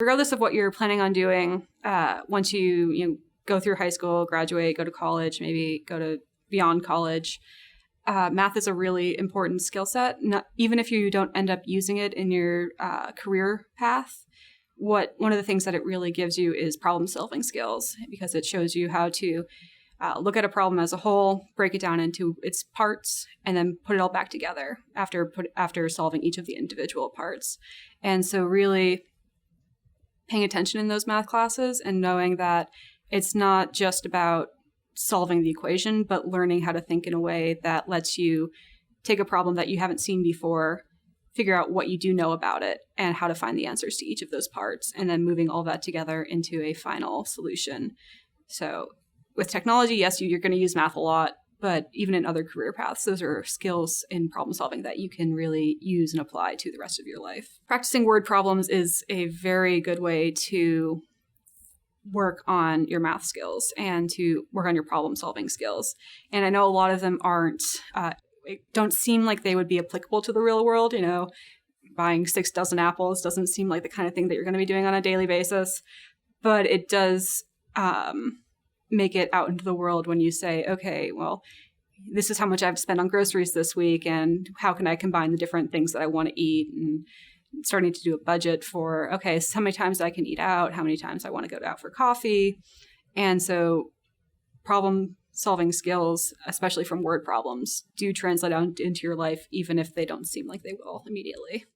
Regardless of what you're planning on doing, once you go through high school, graduate, go to college, maybe go to beyond college, math is a really important skill set. Even if you don't end up using it in your career path, one of the things that it really gives you is problem-solving skills, because it shows you how to look at a problem as a whole, break it down into its parts, and then put it all back together after solving each of the individual parts. And so really paying attention in those math classes and knowing that it's not just about solving the equation, but learning how to think in a way that lets you take a problem that you haven't seen before, figure out what you do know about it, and how to find the answers to each of those parts, and then moving all that together into a final solution. So with technology, yes, you're going to use math a lot, but even in other career paths, those are skills in problem solving that you can really use and apply to the rest of your life. Practicing word problems is a very good way to work on your math skills and to work on your problem solving skills. And I know a lot of them don't seem like they would be applicable to the real world. Buying 6 dozen apples doesn't seem like the kind of thing that you're going to be doing on a daily basis, but it does make it out into the world when you say, okay, well, this is how much I have to spend on groceries this week, and how can I combine the different things that I want to eat, and starting to do a budget for, okay, so how many times I can eat out, how many times I want to go out for coffee. And so problem solving skills, especially from word problems, do translate out into your life, even if they don't seem like they will immediately.